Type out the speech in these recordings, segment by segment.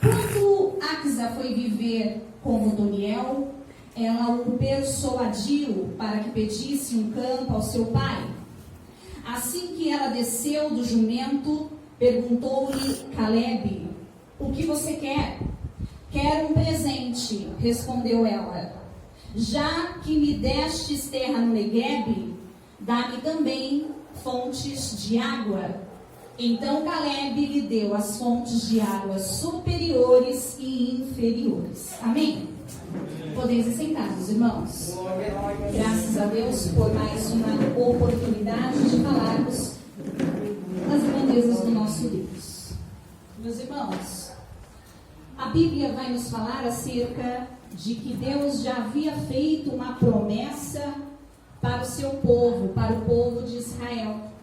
Quando Axa foi viver com Otoniel, ela o persuadiu para que pedisse um campo ao seu pai. Assim que ela desceu do jumento, perguntou-lhe Calebe: o que você quer? Quero um presente, respondeu ela. Já que me destes terra no Neguebe, dá-me também fontes de água. Então Calebe lhe deu as fontes de água superiores e inferiores. Amém? Podeis ir sentados, irmãos. Graças a Deus por mais uma oportunidade de falarmos das grandezas do nosso Deus. Meus irmãos, a Bíblia vai nos falar acerca de que Deus já havia feito uma promessa para o seu povo, para o povo de Israel.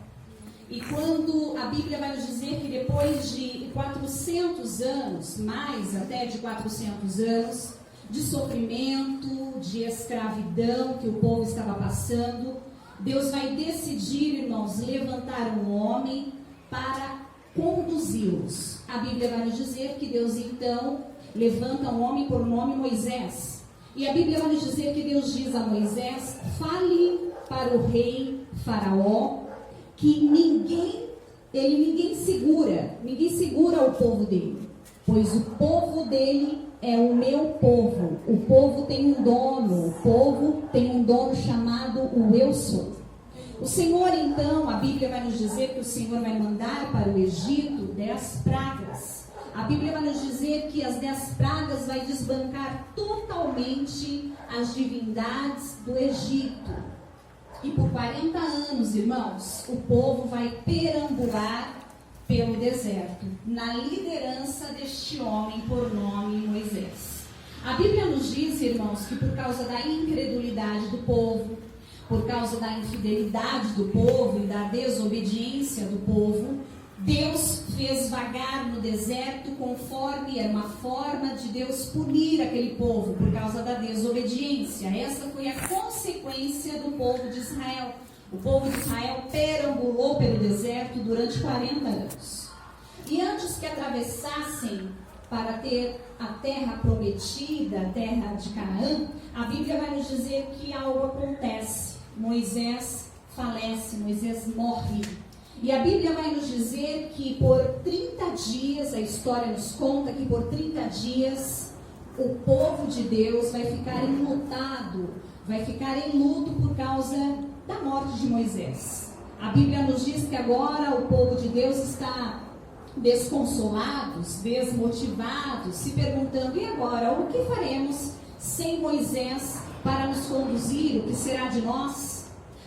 E quando a Bíblia vai nos dizer que depois de 400 anos, mais até de 400 anos, de sofrimento, de escravidão que o povo estava passando, Deus vai decidir, irmãos, levantar um homem para conduzi-los. A Bíblia vai nos dizer que Deus então levanta um homem por nome Moisés. E a Bíblia vai nos dizer que Deus diz a Moisés: fale para o rei Faraó que ninguém segura o povo dele, pois o povo dele é o meu povo. O povo tem um dono, o povo tem um dono chamado o Eu Sou. O Senhor, então, a Bíblia vai nos dizer que o Senhor vai mandar para o Egito 10 pragas. A Bíblia vai nos dizer que as 10 pragas vai desbancar totalmente as divindades do Egito. E por 40 anos, irmãos, o povo vai perambular pelo deserto, na liderança deste homem por nome Moisés. A Bíblia nos diz, irmãos, que por causa da incredulidade do povo, por causa da infidelidade do povo e da desobediência do povo, Deus fez vagar no deserto conforme era uma forma de Deus punir aquele povo por causa da desobediência. Essa foi a consequência do povo de Israel. O povo de Israel perambulou pelo deserto durante 40 anos. E antes que atravessassem para ter a terra prometida, a terra de Canaã, a Bíblia vai nos dizer que algo acontece. Moisés falece, Moisés morre. E a Bíblia vai nos dizer que por 30 dias, a história nos conta que por 30 dias, o povo de Deus vai ficar enlutado, vai ficar em luto por causa da morte de Moisés. A Bíblia nos diz que agora o povo de Deus está desconsolados, desmotivados, se perguntando: e agora, o que faremos sem Moisés para nos conduzir? O que será de nós?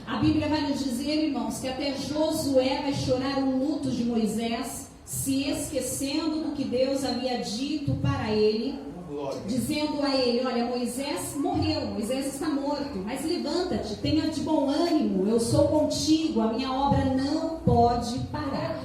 A Bíblia vai nos dizer, irmãos, que até Josué vai chorar o luto de Moisés, se esquecendo do que Deus havia dito para ele, dizendo a ele: olha, Moisés morreu, Moisés está morto, mas levanta-te, tenha de bom ânimo, eu sou contigo, a minha obra não pode parar.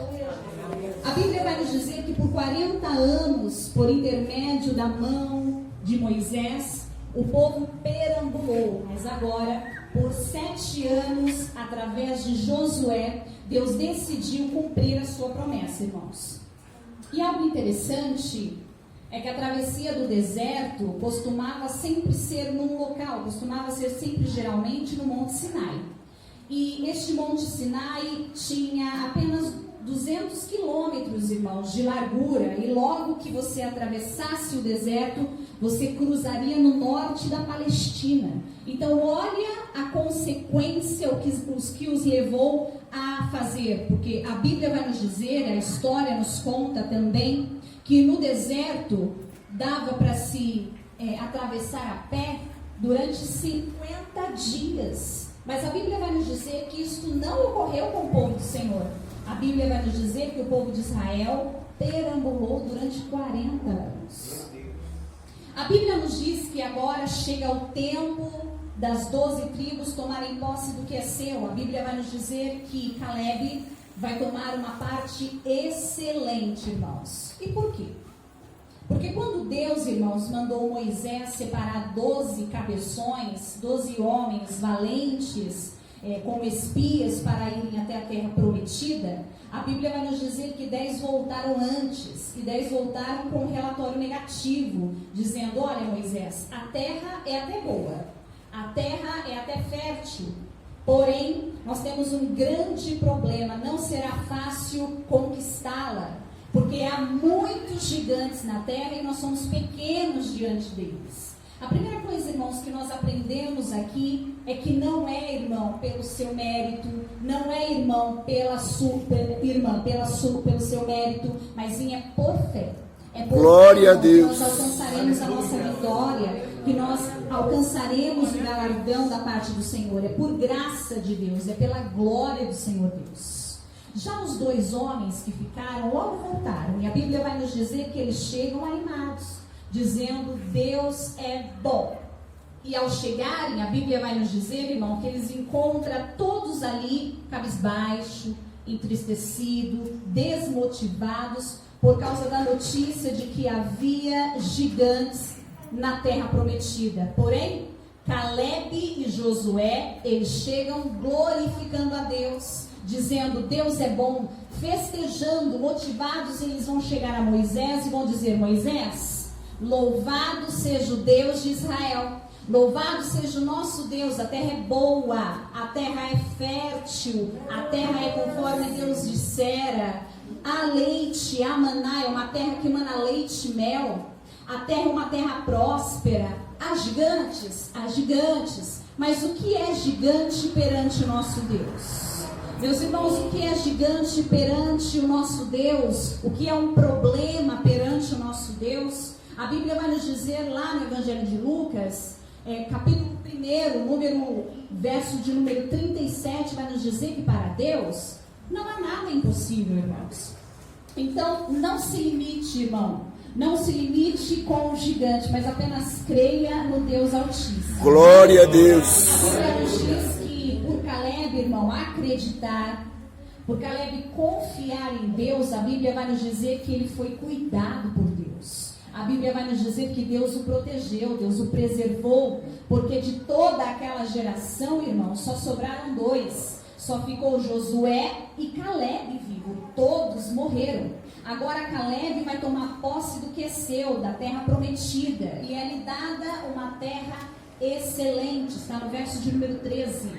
A Bíblia vai nos dizer que por 40 anos, por intermédio da mão de Moisés, o povo perambulou, mas agora, por 7 anos, através de Josué, Deus decidiu cumprir a sua promessa, irmãos. E algo interessante é que a travessia do deserto costumava sempre ser num local, costumava ser sempre, geralmente, no Monte Sinai. E este Monte Sinai tinha apenas 200 quilômetros, irmãos, de largura, e logo que você atravessasse o deserto, você cruzaria no norte da Palestina. Então, olha a consequência, o que os levou a fazer, porque a Bíblia vai nos dizer, a história nos conta também, que no deserto dava para se atravessar a pé durante 50 dias. Mas a Bíblia vai nos dizer que isso não ocorreu com o povo do Senhor. A Bíblia vai nos dizer que o povo de Israel perambulou durante 40 anos. A Bíblia nos diz que agora chega o tempo das 12 tribos tomarem posse do que é seu. A Bíblia vai nos dizer que Calebe vai tomar uma parte excelente, irmãos. E por quê? Porque quando Deus, irmãos, mandou Moisés separar 12 cabeções, 12 homens valentes, como espias para irem até a terra prometida, a Bíblia vai nos dizer que 10 voltaram antes, e 10 voltaram com um relatório negativo, dizendo: olha, Moisés, a terra é até boa, a terra é até fértil, porém, nós temos um grande problema, não será fácil conquistá-la, porque há muitos gigantes na terra e nós somos pequenos diante deles. A primeira coisa, irmãos, que nós aprendemos aqui é que não é, irmão, pelo seu mérito, não é, irmão, pelo seu mérito, mas sim é por fé. É por Glória fé, a Deus. que nós alcançaremos a nossa vitória, que nós alcançaremos o galardão da parte do Senhor. É por graça de Deus, é pela glória do Senhor Deus. Já os 2 homens que ficaram, logo voltaram, e a Bíblia vai nos dizer que eles chegam animados, dizendo: Deus é bom. E ao chegarem, a Bíblia vai nos dizer, irmão, que eles encontram todos ali cabisbaixo, entristecidos, desmotivados, por causa da notícia de que havia gigantes na terra prometida. Porém, Caleb e Josué, eles chegam glorificando a Deus, dizendo: Deus é bom, festejando, motivados. Eles vão chegar a Moisés e vão dizer: Moisés, louvado seja o Deus de Israel, louvado seja o nosso Deus, a terra é boa, a terra é fértil, a terra é conforme Deus dissera, há leite, há maná, é uma terra que emana leite e mel, a terra é uma terra próspera, há gigantes, mas o que é gigante perante o nosso Deus? Meus irmãos, o que é gigante perante o nosso Deus? O que é um problema perante o nosso Deus? A Bíblia vai nos dizer lá no Evangelho de Lucas, capítulo 1, verso de número 37, vai nos dizer que para Deus não há nada impossível, irmãos. Então, não se limite, irmão. Não se limite com o gigante, mas apenas creia no Deus Altíssimo. Glória a Deus. A Bíblia nos diz que por Caleb, irmão, acreditar, por Caleb confiar em Deus, a Bíblia vai nos dizer que ele foi cuidado por Deus. A Bíblia vai nos dizer que Deus o protegeu, Deus o preservou, porque de toda aquela geração, irmão, só sobraram 2. Só ficou Josué e Caleb vivo. Todos morreram. Agora Caleb vai tomar posse do que é seu, da terra prometida. E é lhe dada uma terra excelente. Está no verso de número 13.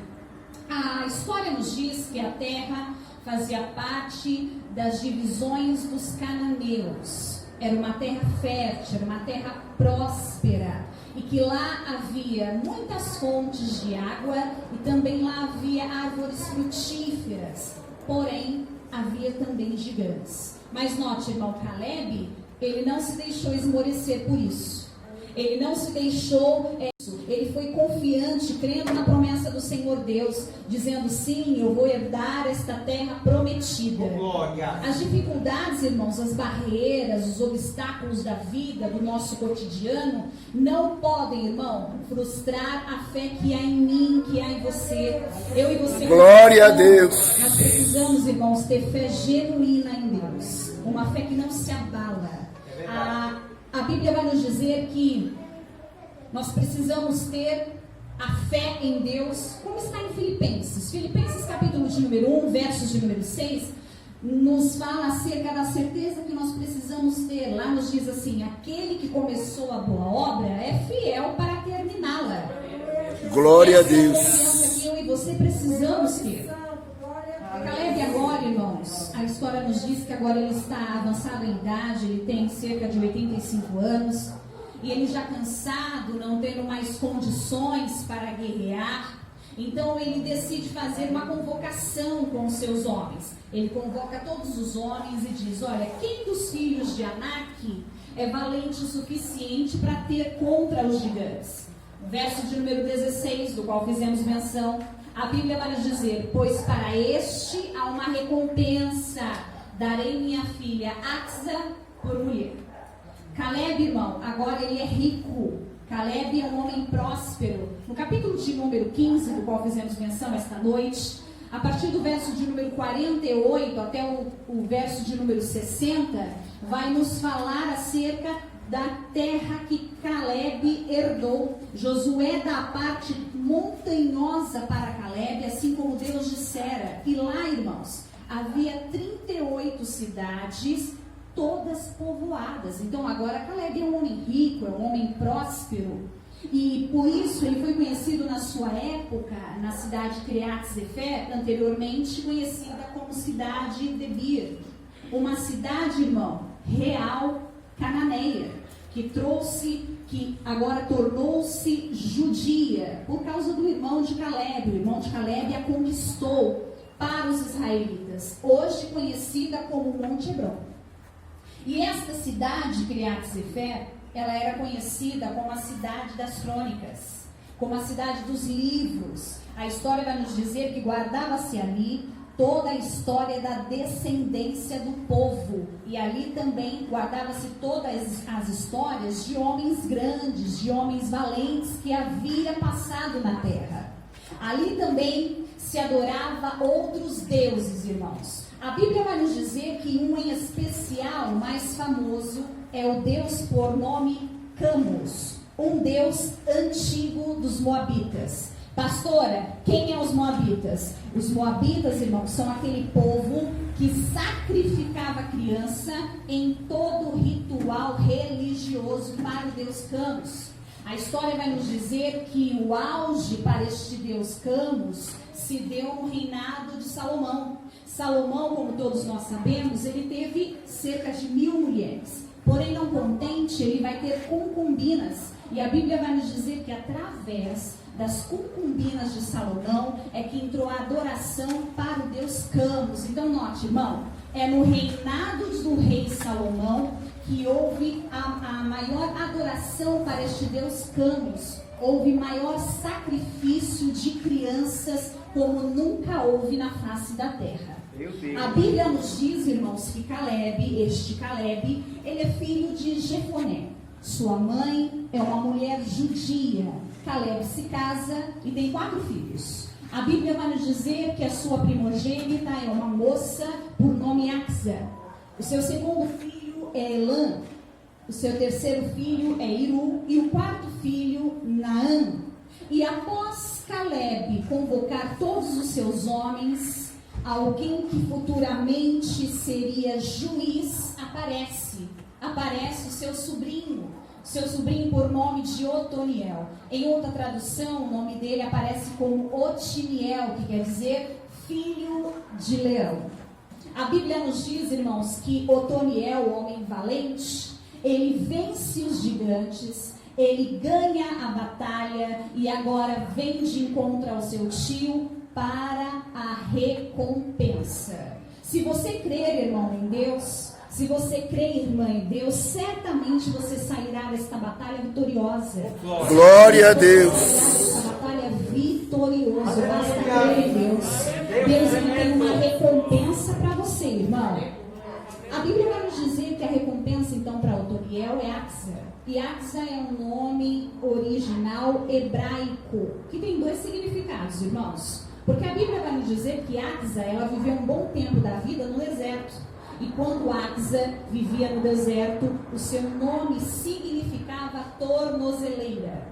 A história nos diz que a terra fazia parte das divisões dos cananeus. Era uma terra fértil, era uma terra próspera. E que lá havia muitas fontes de água e também lá havia árvores frutíferas. Porém, havia também gigantes. Mas note, irmão, Caleb, ele não se deixou esmorecer por isso. Ele não se deixou, ele foi confiante, crendo na promessa do Senhor Deus, dizendo: sim, eu vou herdar esta terra prometida. As dificuldades, irmãos, as barreiras, os obstáculos da vida, do nosso cotidiano, não podem, irmão, frustrar a fé que há em mim, que há em você. Eu e você. Glória a Deus. Nós precisamos, irmãos, ter fé genuína em Deus, uma fé que não se abala. A Bíblia vai nos dizer que nós precisamos ter a fé em Deus, como está em Filipenses. Filipenses capítulo de número 1, versos de número 6, nos fala acerca da certeza que nós precisamos ter. Lá nos diz assim: aquele que começou a boa obra é fiel para terminá-la. Glória a Deus. Essa é a confiança que eu e você precisamos ter. Caleb agora, irmãos, a história nos diz que agora ele está avançado em idade, ele tem cerca de 85 anos, e ele já cansado, não tendo mais condições para guerrear, então ele decide fazer uma convocação com os seus homens. Ele convoca todos os homens e diz: olha, quem dos filhos de Anak é valente o suficiente para ter contra os gigantes? Verso de número 16, do qual fizemos menção. A Bíblia vai nos dizer: pois para este há uma recompensa, darei minha filha Axa por mulher. Caleb, irmão, agora ele é rico. Caleb é um homem próspero. No capítulo de número 15, do qual fizemos menção esta noite, a partir do verso de número 48 até o verso de número 60, vai nos falar acerca da terra que Caleb herdou. herdou. Josué dá a parte montanhosa para Calebe, assim como Deus dissera. E lá, irmãos, havia 38 cidades, todas povoadas. Então agora Calebe é um homem rico, é um homem próspero. E por isso ele foi conhecido na sua época, na cidade de Kiriat-Sefer, anteriormente conhecida como cidade de Debir. Uma cidade, irmão, real cananeia, que agora tornou-se judia, por causa do irmão de Calebe. O irmão de Calebe a conquistou para os israelitas, hoje conhecida como Monte Hebron. E esta cidade, Kiriat-Sefer, ela era conhecida como a cidade das crônicas, como a cidade dos livros. A história vai nos dizer que guardava-se ali toda a história da descendência do povo. E ali também guardava-se todas as histórias de homens grandes, de homens valentes que havia passado na terra. Ali também se adorava outros deuses, irmãos. A Bíblia vai nos dizer que um em especial, mais famoso, é o Deus por nome Camus, um Deus antigo dos Moabitas. Pastora, quem é os Moabitas? Os Moabitas, irmãos, são aquele povo que sacrificava a criança em todo ritual religioso para o Deus Camus. A história vai nos dizer que o auge para este Deus Camus se deu no reinado de Salomão. Salomão, como todos nós sabemos, ele teve cerca de 1000 mulheres. Porém, não contente, ele vai ter concubinas. E a Bíblia vai nos dizer que através das concubinas de Salomão é que entrou a adoração para o Deus Camus. Então, note, irmão, é no reinado do rei Salomão que houve a maior adoração para este Deus Camus. Houve maior sacrifício de crianças como nunca houve na face da terra. A Bíblia nos diz, irmãos, que Calebe, ele é filho de Jefoné. Sua mãe é uma mulher judia. Calebe se casa e tem 4 filhos. A Bíblia vai nos dizer que a sua primogênita é uma moça por nome Axa. O seu segundo filho é Elã. O seu terceiro filho é Iru. E o 4º filho, Naã. E após Calebe convocar todos os seus homens, alguém que futuramente seria juiz aparece o seu sobrinho por nome de Otoniel. Em outra tradução, o nome dele aparece como Otiniel, que quer dizer filho de leão. A Bíblia nos diz, irmãos, que Otoniel, o homem valente, ele vence os gigantes, ele ganha a batalha e agora vem de encontro ao seu tio para a recompensa. Se você crer, irmão, em Deus, se você crer, irmã, em Deus, certamente você sairá desta batalha vitoriosa. Glória a Deus. Essa batalha vitoriosa. Basta crer em Deus. Deus, ele tem uma recompensa para você, irmão. A Bíblia vai nos dizer que a recompensa, então, para Otoniel é Axa. E Axa é um nome original hebraico, que tem 2 significados, irmãos. Porque a Bíblia vai nos dizer que Axa, ela viveu um bom tempo da vida no deserto. E quando Axa vivia no deserto, o seu nome significava tornozeleira.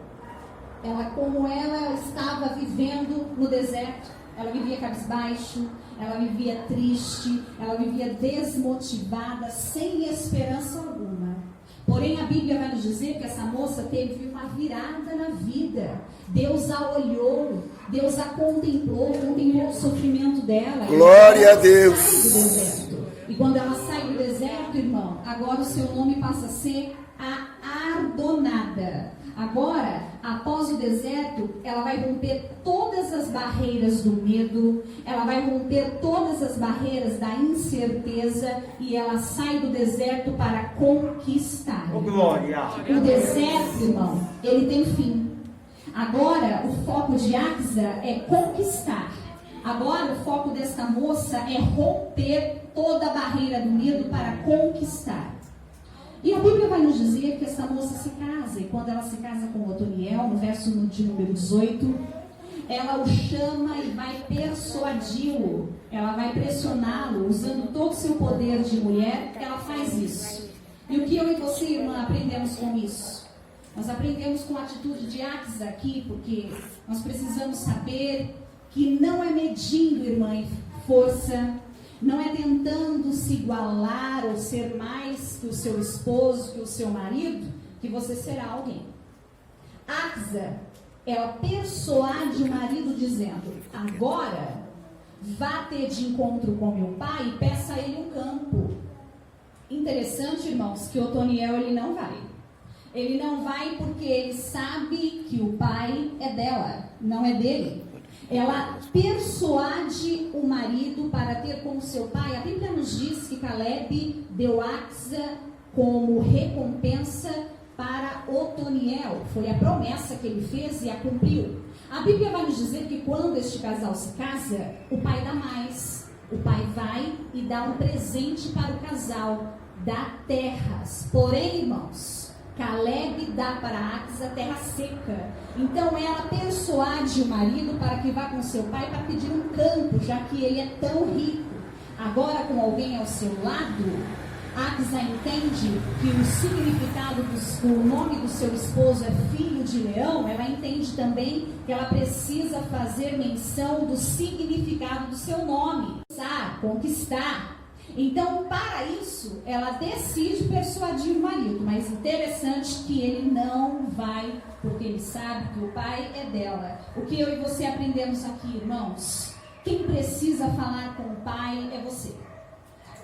Como ela estava vivendo no deserto, ela vivia cabisbaixo, ela vivia triste, ela vivia desmotivada, sem esperança alguma. Porém, a Bíblia vai nos dizer que essa moça teve uma virada na vida. Deus a olhou, Deus a contemplou o sofrimento dela. Glória a Deus. Sai do deserto. E quando ela sai do deserto, irmão, agora o seu nome passa a ser a Ardonada. Agora, após o deserto, ela vai romper todas as barreiras do medo, ela vai romper todas as barreiras da incerteza e ela sai do deserto para conquistar. Oh, glória! O deserto, irmão, ele tem fim. Agora, o foco de Axa é conquistar. Agora, o foco desta moça é romper toda a barreira do medo para conquistar. E a Bíblia vai nos dizer que essa moça se casa, e quando ela se casa com Otoniel, no verso de número 18, ela o chama e vai persuadi-lo, ela vai pressioná-lo, usando todo o seu poder de mulher, ela faz isso. E o que eu e você, irmã, aprendemos com isso? Nós aprendemos com a atitude de Axa aqui, porque nós precisamos saber que não é medindo, irmã, força, não é tentando se igualar ou ser mais que o seu esposo, que o seu marido, que você será alguém. Axa, ela persuade o marido dizendo: agora vá ter de encontro com meu pai e peça a ele um campo. Interessante, irmãos, que Otoniel ele não vai. Ele não vai porque ele sabe que o pai é dela, não é dele. Ela persuade o marido para ter com seu pai. A Bíblia nos diz que Caleb deu Axa como recompensa para Otoniel. Foi a promessa que ele fez e a cumpriu. A Bíblia vai nos dizer que quando este casal se casa, o pai dá mais. O pai vai e dá um presente para o casal, dá terras. Porém, irmãos, Caleb dá para Axa terra seca. Então ela persuade o marido para que vá com seu pai para pedir um campo, já que ele é tão rico. Agora, com alguém ao seu lado, Axa entende que o significado do nome do seu esposo é filho de leão. Ela entende também que ela precisa fazer menção do significado do seu nome. Conquistar. Então, para isso, ela decide persuadir o marido. Mas interessante que ele não vai, porque ele sabe que o pai é dela. O que eu e você aprendemos aqui, irmãos? Quem precisa falar com o pai é você.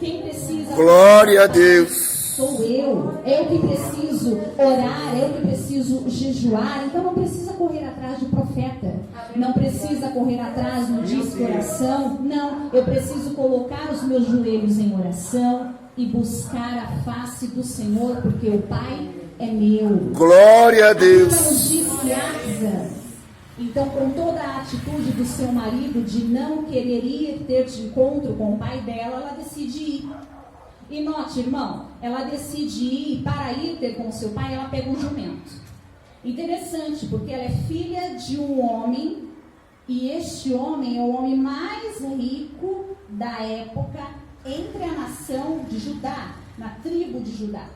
Quem precisa... Glória a Deus. Sou eu que preciso orar, eu que preciso jejuar. Então não precisa correr atrás de profeta, não precisa correr atrás do disco oração. Não, eu preciso colocar os meus joelhos em oração e buscar a face do Senhor, porque o Pai é meu. Glória a Deus. Nos diz que Axa, então, com toda a atitude do seu marido de não querer ir ter de encontro com o pai dela, ela decide ir. E note, irmão, ela decide ir, e para ir ter com o seu pai, ela pega um jumento. Interessante, porque ela é filha de um homem, e este homem é o homem mais rico da época entre a nação de Judá, na tribo de Judá.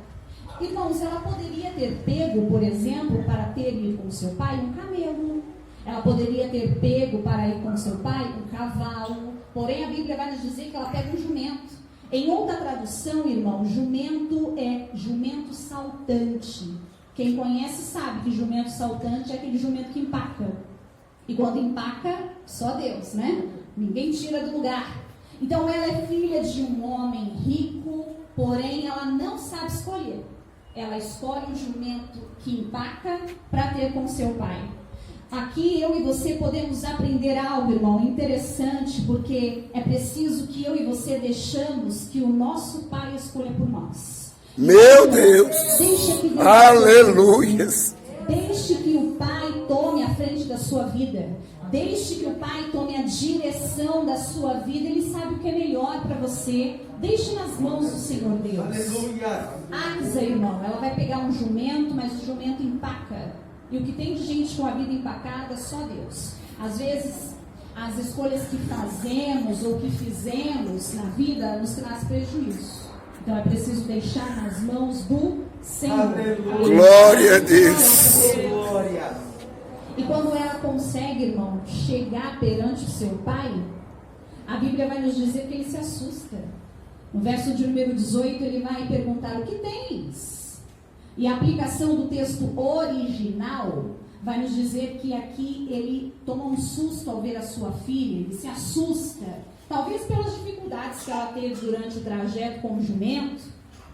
Irmãos, ela poderia ter pego, por exemplo, para ter ir com seu pai, um camelo. Ela poderia ter pego para ir com seu pai um cavalo. Porém, a Bíblia vai nos dizer que ela pega um jumento. Em outra tradução, irmão, jumento é jumento saltante. Quem conhece sabe que jumento saltante é aquele jumento que empaca. E quando empaca, só Deus, né? Ninguém tira do lugar. Então, ela é filha de um homem rico, porém, ela não sabe escolher. Ela escolhe um jumento que empaca para ter com seu pai. Aqui eu e você podemos aprender algo, irmão, interessante, porque é preciso que eu e você deixamos que o nosso Pai escolha por nós. Meu Deus! Aleluia! Deixe que o Pai tome a frente da sua vida. Deixe que o Pai tome a direção da sua vida. Ele sabe o que é melhor para você. Deixe nas mãos do Senhor Deus. Aleluia! Axa, irmão, ela vai pegar um jumento, mas o jumento empaca. E o que tem de gente com a vida empacada, só Deus. Às vezes, as escolhas que fazemos ou que fizemos na vida nos traz prejuízo. Então é preciso deixar nas mãos do Senhor. Aleluia. Glória a Deus. Glória. E quando ela consegue, irmão, chegar perante o seu pai, a Bíblia vai nos dizer que ele se assusta. No verso de número 18, ele vai perguntar: o que tens? E a aplicação do texto original vai nos dizer que aqui ele toma um susto ao ver a sua filha, ele se assusta, talvez pelas dificuldades que ela teve durante o trajeto com o jumento,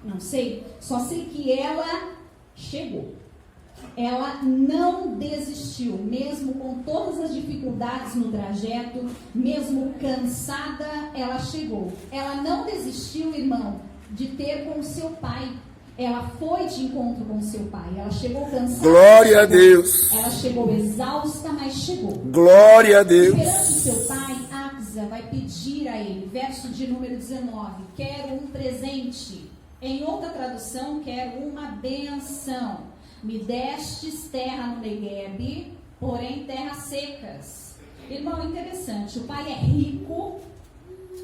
não sei, só sei que ela chegou. Ela não desistiu, mesmo com todas as dificuldades no trajeto, mesmo cansada, ela chegou. Ela não desistiu, irmão, de ter com o seu pai. Ela foi de encontro com seu pai. Ela chegou cansada. Glória a Deus. Ela chegou exausta, mas chegou. Glória a Deus. Perante seu pai, Axa vai pedir a ele, verso de número 19: quero um presente. Em outra tradução, quero uma benção. Me destes terra no Negueb, porém terras secas. Irmão, interessante. O pai é rico,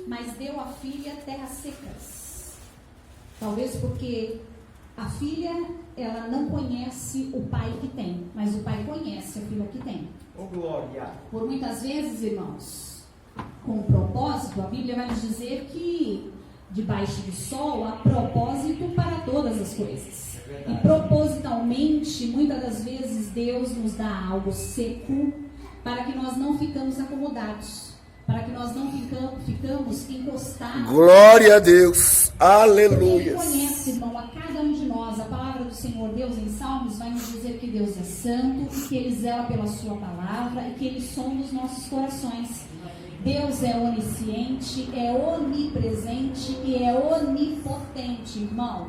mas deu à filha terras secas. Talvez porque A filha, ela não conhece o pai que tem, mas o pai conhece a filha que tem. Oh, glória! Por muitas vezes, irmãos, com propósito, a Bíblia vai nos dizer que debaixo do sol há propósito para todas as coisas. E propositalmente, muitas das vezes, Deus nos dá algo seco para que nós não ficamos acomodados, para que nós não ficamos encostados. Glória a Deus. Aleluia. Ele conhece, irmão, a cada um de nós. A palavra do Senhor Deus em Salmos vai nos dizer que Deus é santo e que Ele zela pela sua palavra e que Ele sonda os nossos corações. Deus é onisciente, é onipresente e é onipotente, irmão.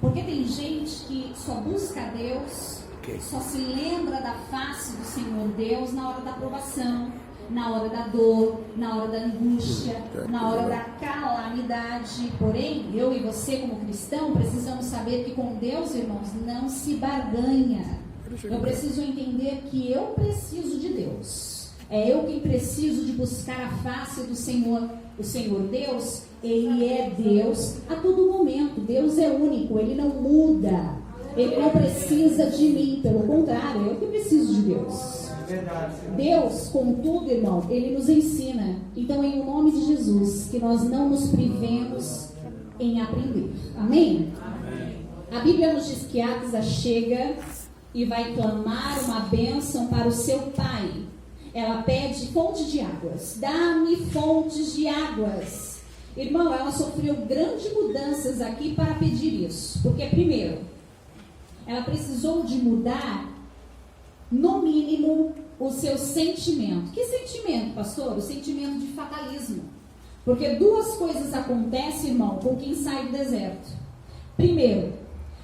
Porque tem gente que só busca a Deus, só se lembra da face do Senhor Deus na hora da provação, na hora da dor, na hora da angústia, na hora da calamidade. Porém, eu e você como cristão precisamos saber que com Deus, irmãos, não se barganha. Eu preciso entender que eu preciso de Deus. É eu quem preciso de buscar a face do Senhor. O Senhor Deus, Ele é Deus a todo momento. Deus é único, Ele não muda. Ele não precisa de mim, pelo contrário, eu que preciso de Deus. Deus, contudo, irmão, Ele nos ensina. Então, em nome de Jesus, que nós não nos privemos em aprender. Amém? Amém. A Bíblia nos diz que Axa chega e vai clamar uma bênção para o seu pai. Ela pede fonte de águas. Dá-me fontes de águas. Irmão, ela sofreu grandes mudanças aqui para pedir isso. Porque, primeiro, ela precisou de mudar, no mínimo, o seu sentimento. Que sentimento, pastor? O sentimento de fatalismo. Porque duas coisas acontecem, irmão, com quem sai do deserto. Primeiro,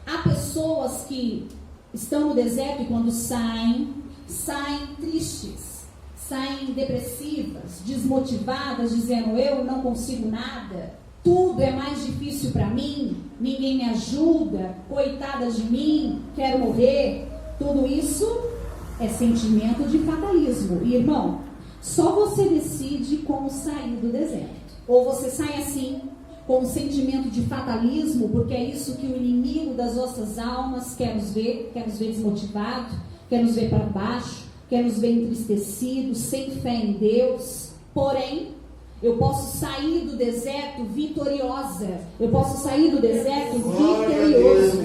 há pessoas que estão no deserto e quando saem tristes. Saem depressivas, desmotivadas, dizendo: eu não consigo nada, tudo é mais difícil para mim, ninguém me ajuda, coitada de mim, quero morrer. Tudo isso é sentimento de fatalismo. E, irmão, só você decide como sair do deserto. Ou você sai assim, com um sentimento de fatalismo, porque é isso que o inimigo das nossas almas quer nos ver desmotivado, quer nos ver para baixo, quer nos ver entristecidos, sem fé em Deus. Porém, eu posso sair do deserto vitoriosa. Eu posso sair do deserto vitorioso,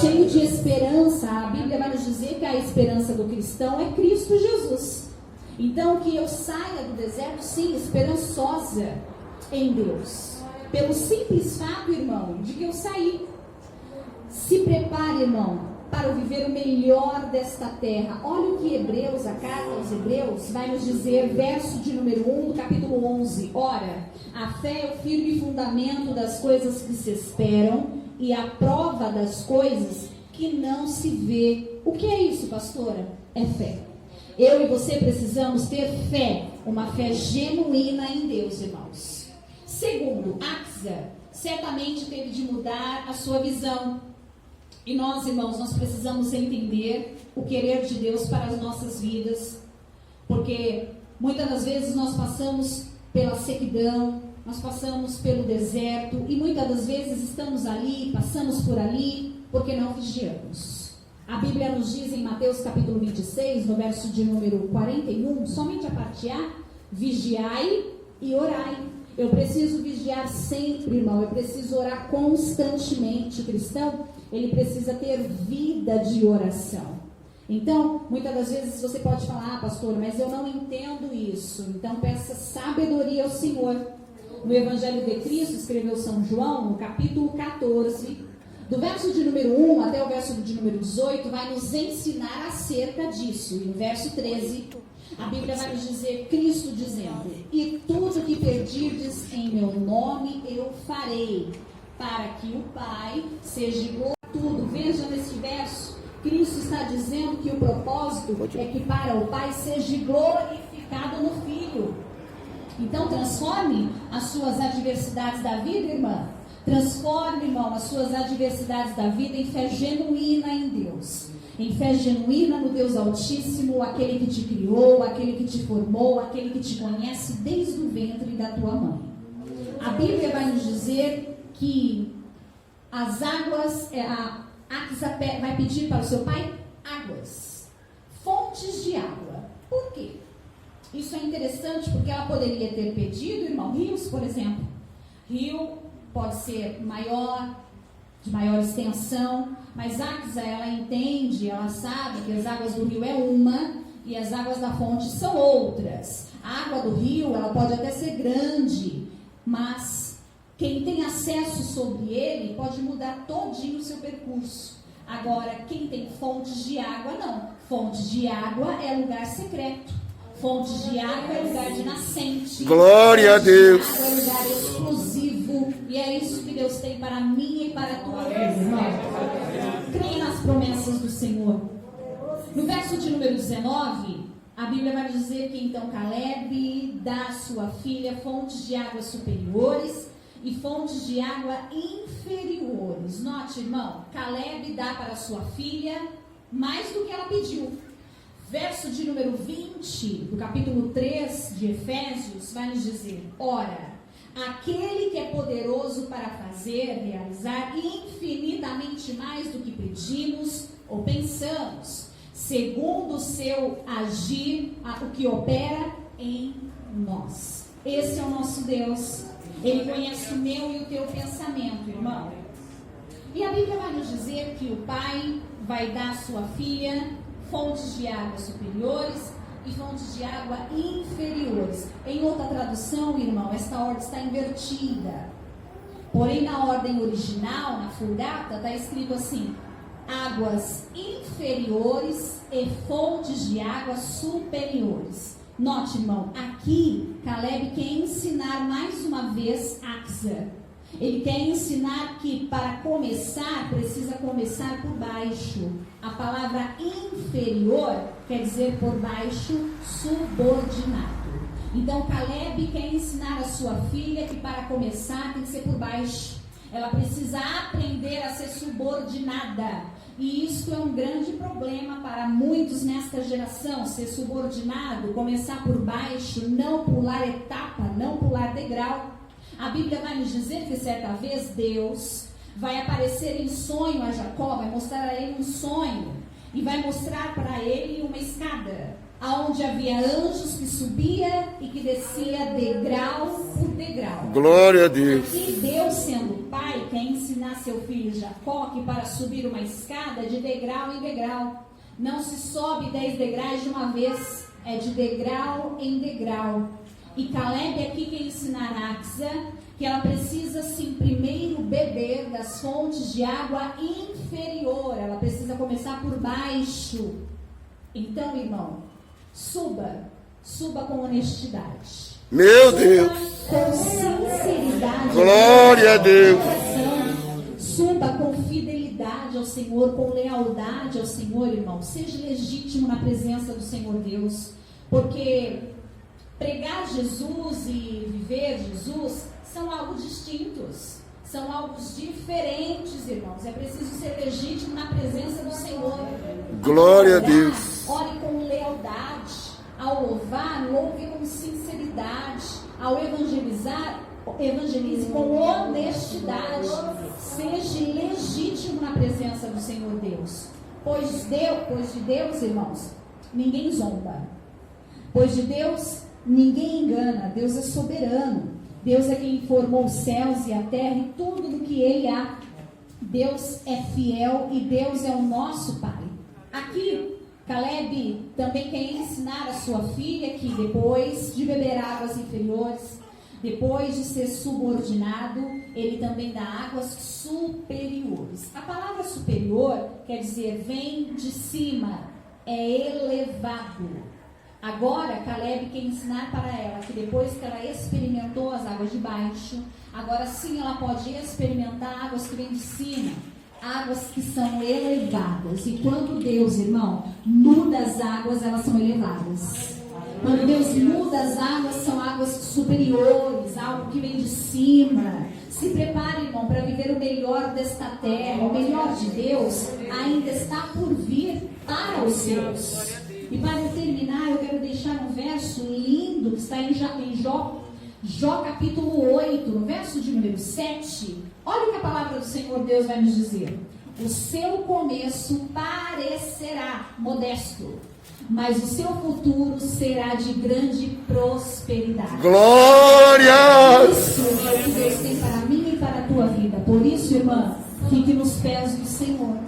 cheio de esperança. A Bíblia vai nos dizer que a esperança do cristão é Cristo Jesus. Então, que eu saia do deserto, sim, esperançosa em Deus. Pelo simples fato, irmão, de que eu saí. Se prepare, irmão, para viver o melhor desta terra. Olha o que Hebreus, a carta aos Hebreus, vai nos dizer, verso de número 1 do capítulo 11. Ora, a fé é o firme fundamento das coisas que se esperam e a prova das coisas que não se vê. O que é isso, pastora? É fé. Eu e você precisamos ter fé, uma fé genuína em Deus, irmãos. Segundo, Axa certamente teve de mudar a sua visão. E nós, irmãos, nós precisamos entender o querer de Deus para as nossas vidas, porque muitas das vezes nós passamos pela sequidão, nós passamos pelo deserto, e muitas das vezes estamos ali, passamos por ali, porque não vigiamos. A Bíblia nos diz em Mateus capítulo 26, no verso de número 41, somente a parte A, vigiai e orai. Eu preciso vigiar sempre, irmão, eu preciso orar constantemente. O cristão, ele precisa ter vida de oração. Então, muitas das vezes você pode falar: pastor, mas eu não entendo isso. Então, peça sabedoria ao Senhor. No Evangelho de Cristo, escreveu São João, no capítulo 14, do verso de número 1 até o verso de número 18, vai nos ensinar acerca disso. E no verso 13, a Bíblia vai nos dizer, Cristo dizendo: e tudo que pedirdes em meu nome eu farei, para que o Pai seja glorificado. Tudo, veja nesse verso, Cristo está dizendo que o propósito é que para o Pai seja glorificado no Filho. Então transforme as suas adversidades da vida, irmã. Transforme, irmão, as suas adversidades da vida em fé genuína em Deus. Em fé genuína no Deus Altíssimo, aquele que te criou, aquele que te formou, aquele que te conhece desde o ventre da tua mãe. A Bíblia vai nos dizer que as águas, Axa vai pedir para o seu pai águas, fontes de água. Por quê? Isso é interessante porque ela poderia ter pedido, irmão, rios, por exemplo. Rio pode ser maior, de maior extensão, mas Axa, ela entende, ela sabe que as águas do rio é uma e as águas da fonte são outras. A água do rio, ela pode até ser grande, mas quem tem acesso sobre ele pode mudar todinho o seu percurso. Agora, quem tem fontes de água, não. Fontes de água é lugar secreto. Fontes de água é lugar de nascente. Glória a Deus. Fontes de água é lugar exclusivo. E é isso que Deus tem para mim e para a tua vida, irmão. Creia nas promessas do Senhor. No verso de número 19, a Bíblia vai dizer que então Caleb dá à sua filha fontes de águas superiores e fontes de água inferiores. Note, irmão, Caleb dá para sua filha mais do que ela pediu. Verso de número 20, do capítulo 3 de Efésios, vai nos dizer: ora, aquele que é poderoso para realizar infinitamente mais do que pedimos ou pensamos, segundo o seu agir, o que opera em nós. Esse é o nosso Deus. Ele conhece o meu e o teu pensamento, irmão. E a Bíblia vai nos dizer que o pai vai dar à sua filha fontes de água superiores e fontes de água inferiores. Em outra tradução, irmão, esta ordem está invertida. Porém, na ordem original, na Vulgata, está escrito assim: águas inferiores e fontes de águas superiores. Note, irmão, aqui Caleb quer ensinar mais uma vez Axa. Ele quer ensinar que para começar, precisa começar por baixo. A palavra inferior quer dizer por baixo, subordinado. Então Caleb quer ensinar a sua filha que para começar tem que ser por baixo. Ela precisa aprender a ser subordinada. E isso é um grande problema para muitos nesta geração, ser subordinado, começar por baixo, não pular etapa, não pular degrau. A Bíblia vai nos dizer que certa vez Deus vai aparecer em sonho a Jacó, vai mostrar a ele um sonho e vai mostrar para ele uma escada, aonde havia anjos que subia e que descia degrau por degrau. Glória a Deus. Aqui Deus, sendo pai, quer ensinar seu filho Jacó que para subir uma escada de degrau em degrau. Não se sobe 10 degraus de uma vez, é de degrau em degrau. E Caleb aqui quer ensinar a Axa que ela precisa sim primeiro beber das fontes de água inferior. Ela precisa começar por baixo. Então, irmão, suba com honestidade. Meu Deus. Com sinceridade. Glória a Deus. Suba com fidelidade ao Senhor, com lealdade ao Senhor, irmão. Seja legítimo na presença do Senhor Deus. Porque pregar Jesus e viver Jesus são algo distintos. São algo diferentes, irmãos. É preciso ser legítimo na presença do Senhor. Glória a Deus. Ore com lealdade. Ao louvar, louve com sinceridade. Ao evangelizar, evangelize com honestidade. Seja legítimo na presença do Senhor Deus. Pois de Deus, irmãos, ninguém zomba. Pois de Deus, ninguém engana. Deus é soberano. Deus é quem formou os céus e a terra e tudo do que ele há. Deus é fiel e Deus é o nosso Pai. Aqui, Caleb também quer ensinar a sua filha que depois de beber águas inferiores, depois de ser subordinado, ele também dá águas superiores. A palavra superior quer dizer vem de cima, é elevado. Agora, Caleb quer ensinar para ela que depois que ela experimentou as águas de baixo, agora sim ela pode experimentar águas que vêm de cima, águas que são elevadas. E quando Deus, irmão, muda as águas, elas são elevadas. Quando Deus muda as águas, são águas superiores, algo que vem de cima. Se prepare, irmão, para viver o melhor desta terra. O melhor de Deus ainda está por vir para os seus. E para terminar, eu quero deixar um verso lindo que está em Jó capítulo 8, no verso de número 7. Olha o que a palavra do Senhor Deus vai nos dizer. O seu começo parecerá modesto, mas o seu futuro será de grande prosperidade. Glórias! Isso é o que Deus tem para mim e para a tua vida. Por isso, irmã, fique nos pés do Senhor.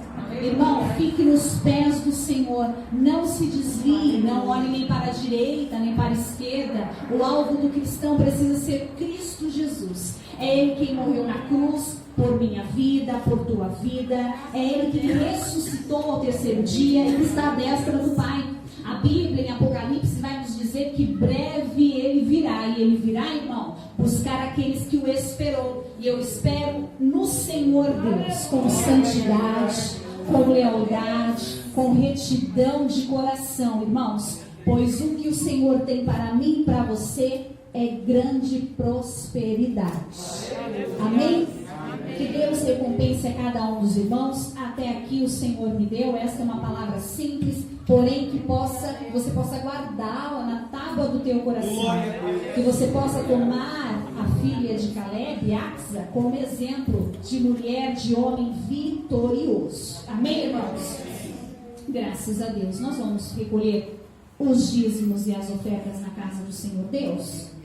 Irmão, fique nos pés do Senhor. Não se desvie, não olhe nem para a direita, nem para a esquerda. O alvo do cristão precisa ser Cristo Jesus. É Ele quem morreu na cruz por minha vida, por tua vida. É Ele que ressuscitou ao terceiro dia e que está à destra do Pai. A Bíblia, em Apocalipse, vai nos dizer que breve Ele virá. E Ele virá, irmão, buscar aqueles que o esperou. E eu espero no Senhor Deus, com santidade, com lealdade, com retidão de coração, irmãos. Pois o que o Senhor tem para mim e para você é grande prosperidade. Amém? Que Deus recompense a cada um dos irmãos. Até aqui o Senhor me deu. Esta é uma palavra simples, porém que você possa guardá-la na tábua do teu coração. Que você possa tomar a filha de Caleb, Axa, como exemplo de mulher, de homem vitorioso. Amém, irmãos? Graças a Deus. Nós vamos recolher os dízimos e as ofertas na casa do Senhor Deus.